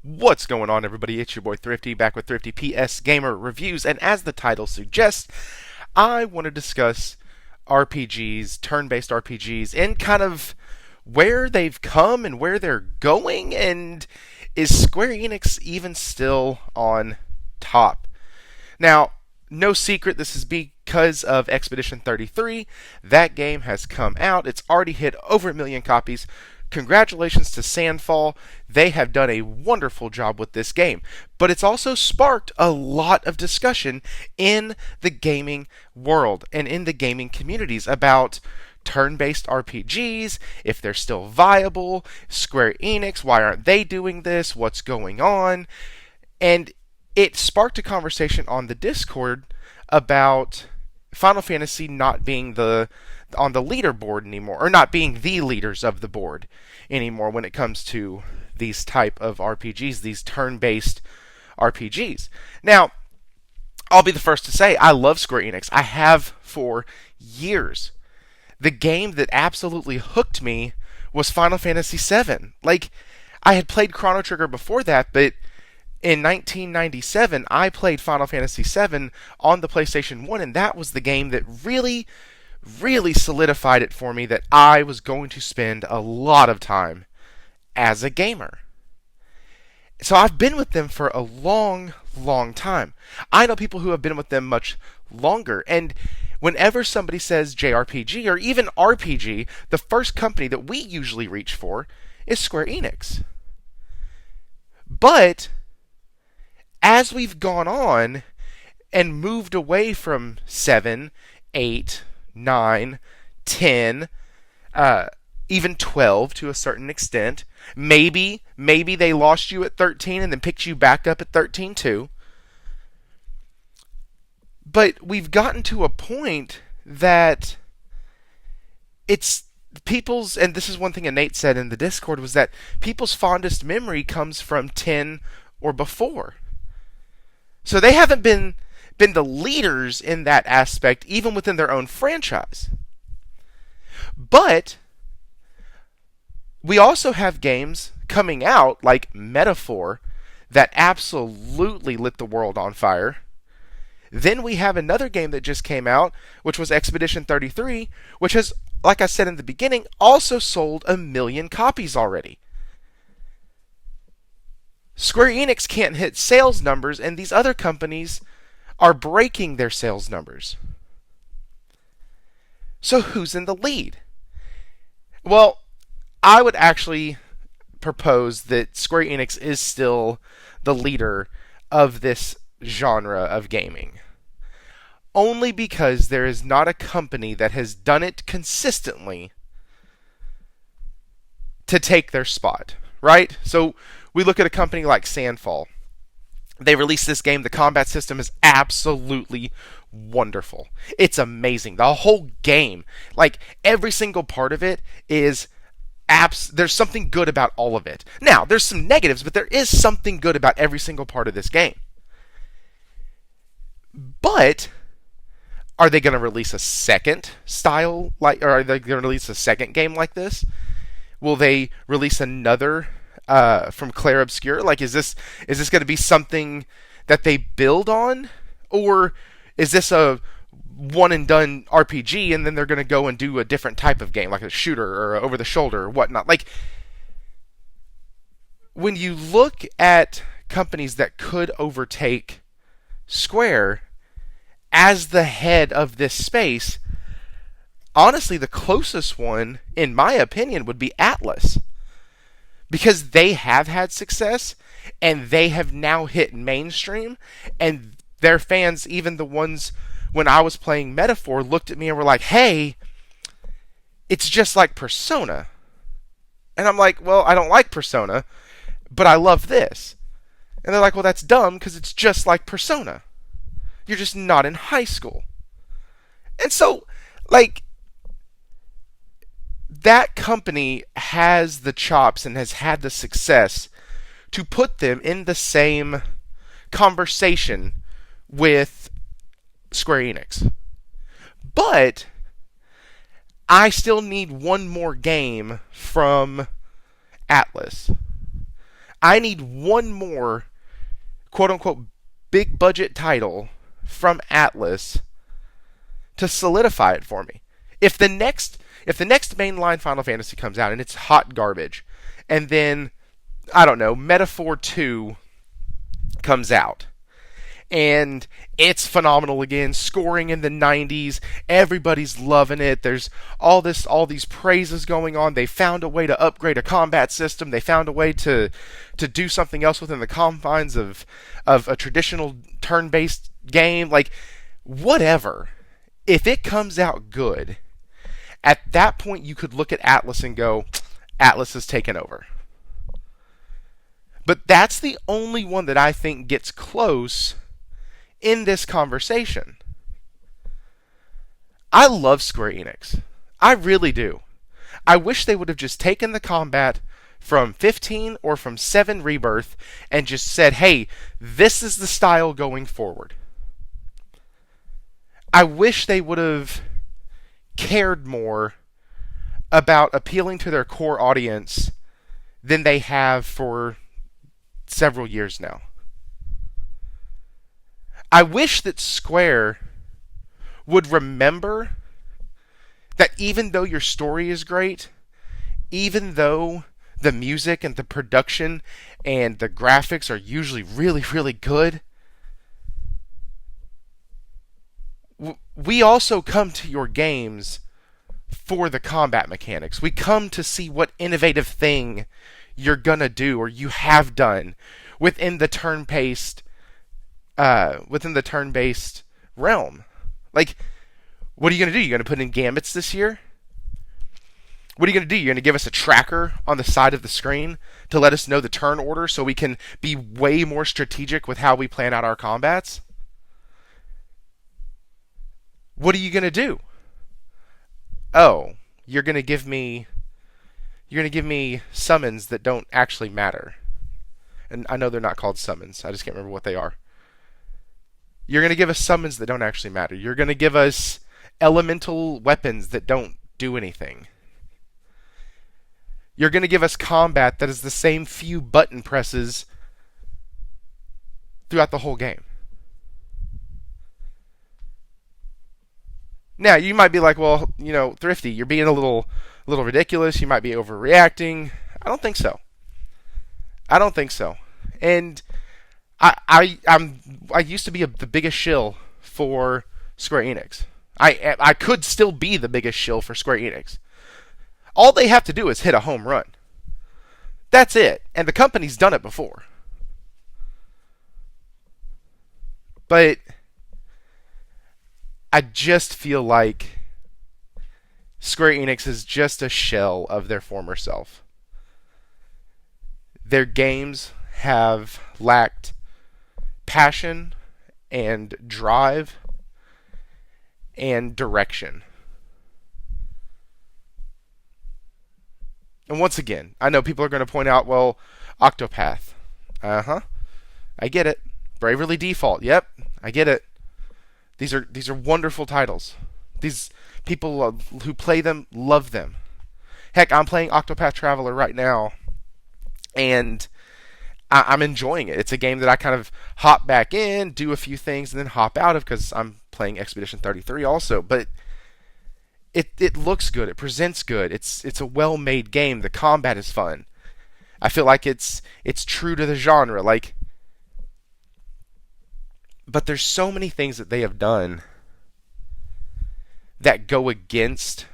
What's going on, everybody? It's your boy Thrifty, back with Thrifty PS Gamer Reviews, and as the title suggests, I want to discuss RPGs, turn-based RPGs, and kind of where they've come and where they're going, and is Square Enix even still on top? Now, no secret, this is because of Expedition 33. That game has come out. It's already hit over 1 million copies. Congratulations to Sandfall. They have done a wonderful job with this game. But it's also sparked a lot of discussion in the gaming world and in the gaming communities about turn-based RPGs, if they're still viable, Square Enix, why aren't they doing this, what's going on? And it sparked a conversation on the Discord about Final Fantasy not being on the leaderboard anymore, or not being the leaders of the board anymore when it comes to these type of RPGs, these turn-based RPGs. Now, I'll be the first to say I love Square Enix. I have for years. The game that absolutely hooked me was Final Fantasy VII. Like, I had played Chrono Trigger before that, but in 1997, I played Final Fantasy VII on the PlayStation 1, and that was the game that really solidified it for me that I was going to spend a lot of time as a gamer. So I've been with them for a long time. I know people who have been with them much longer, and whenever somebody says JRPG or even RPG, the first company that we usually reach for is Square Enix. But as we've gone on and moved away from 7, 8, 9, 10, even 12 to a certain extent. Maybe they lost you at 13 and then picked you back up at 13 too. But we've gotten to a point that it's people's, and this is one thing that Nate said in the Discord, was that people's fondest memory comes from 10 or before. So they haven't been the leaders in that aspect, even within their own franchise. But we also have games coming out like Metaphor that absolutely lit the world on fire. Then we have another game that just came out, which was Expedition 33, which has, like I said in the beginning, also sold 1 million copies already. Square Enix can't hit sales numbers, and these other companies are breaking their sales numbers. So who's in the lead? Well, I would actually propose that Square Enix is still the leader of this genre of gaming. Only because there is not a company that has done it consistently to take their spot, right? So we look at a company like Sandfall. They released this game. The combat system is absolutely wonderful. It's amazing. The whole game, like every single part of it, is there's something good about all of it. Now, there's some negatives, but there is something good about every single part of this game. But are they going to release a second style or are they going to release a second game like this? Will they release another from Clair Obscur? Like, is this going to be something that they build on, or is this a one and done RPG and then they're going to go and do a different type of game, like a shooter or over the shoulder or whatnot? Like, when you look at companies that could overtake Square as the head of this space, honestly, the closest one, in my opinion, would be Atlas. Because they have had success, and they have now hit mainstream, and their fans, even the ones when I was playing Metaphor, looked at me and were like, hey, it's just like Persona. And I'm like, well, I don't like Persona, but I love this. And they're like, well, that's dumb, because it's just like Persona. You're just not in high school. And so, like, that company has the chops and has had the success to put them in the same conversation with Square Enix. But I still need one more game from Atlas. I need one more quote unquote big budget title from Atlas to solidify it for me. If the next mainline Final Fantasy comes out and it's hot garbage, and then I don't know, Metaphor 2 comes out, and it's phenomenal again, scoring in the 90s, everybody's loving it, there's all these praises going on, they found a way to upgrade a combat system, they found a way to do something else within the confines of a traditional turn-based game, like, whatever. If it comes out good, at that point you could look at Atlas and go, Atlas has taken over. But that's the only one that I think gets close in this conversation. I love Square Enix. I really do. I wish they would have just taken the combat from 15 or from 7 Rebirth and just said, hey, this is the style going forward. I wish they would have cared more about appealing to their core audience than they have for several years now. I wish that Square would remember that even though your story is great, even though the music and the production and the graphics are usually really, really good, we also come to your games for the combat mechanics. We come to see what innovative thing you're gonna do or you have done within the turn-based realm. Like, what are you gonna do? You're gonna put in gambits this year? What are you gonna do? You're gonna give us a tracker on the side of the screen to let us know the turn order so we can be way more strategic with how we plan out our combats? What are you gonna do? Oh, you're gonna give me summons that don't actually matter. And I know they're not called summons. I just can't remember what they are. You're gonna give us summons that don't actually matter. You're gonna give us elemental weapons that don't do anything. You're gonna give us combat that is the same few button presses throughout the whole game. Now, you might be like, well, Thrifty, you're being a little ridiculous. You might be overreacting. I don't think so. I don't think so. And I used to be the biggest shill for Square Enix. I could still be the biggest shill for Square Enix. All they have to do is hit a home run. That's it. And the company's done it before. But I just feel like Square Enix is just a shell of their former self. Their games have lacked passion and drive and direction. And once again, I know people are going to point out, well, Octopath. I get it. Bravely Default. Yep, I get it. These are wonderful titles. These people who play them love them. Heck, I'm playing Octopath Traveler right now, and I'm enjoying it. It's a game that I kind of hop back in, do a few things, and then hop out of because I'm playing Expedition 33 also. But it looks good. It presents good. It's a well-made game. The combat is fun. I feel like it's true to the genre. But there's so many things that they have done that go against.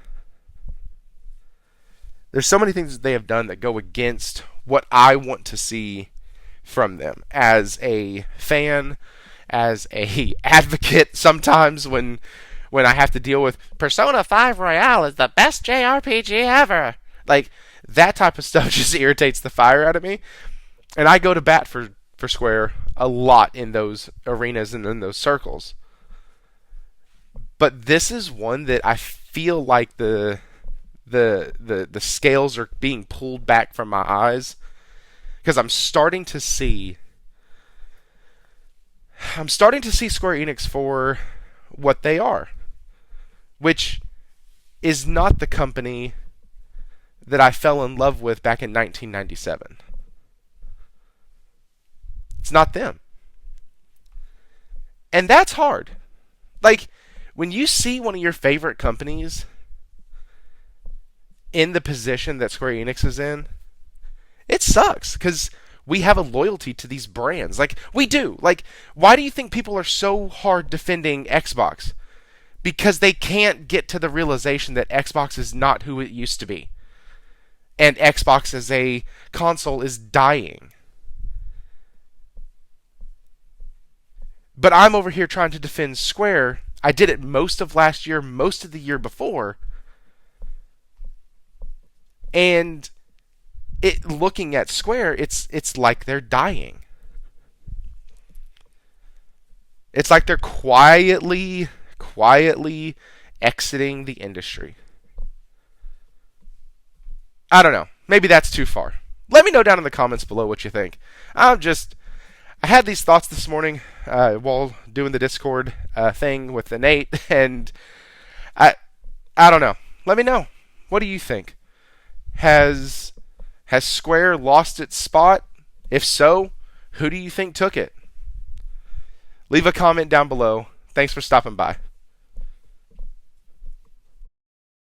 There's so many things that they have done that go against what I want to see from them as a fan, as a advocate. Sometimes when I have to deal with Persona 5 Royale is the best JRPG ever, like that type of stuff just irritates the fire out of me, and I go to bat for Square a lot in those arenas and in those circles. But this is one that I feel like the scales are being pulled back from my eyes because I'm starting to see Square Enix for what they are, which is not the company that I fell in love with back in 1997. it's not them. And that's hard. Like, when you see one of your favorite companies in the position that Square Enix is in, it sucks because we have a loyalty to these brands. Like, we do. Like, why do you think people are so hard defending Xbox? Because they can't get to the realization that Xbox is not who it used to be. And Xbox as a console is dying. But I'm over here trying to defend Square. I did it most of last year, most of the year before. And looking at Square, it's like they're dying. It's like they're quietly exiting the industry. I don't know. Maybe that's too far. Let me know down in the comments below what you think. I had these thoughts this morning while doing the Discord thing with the Nate, and I don't know. Let me know. What do you think? Has Square lost its spot? If so, who do you think took it? Leave a comment down below. Thanks for stopping by.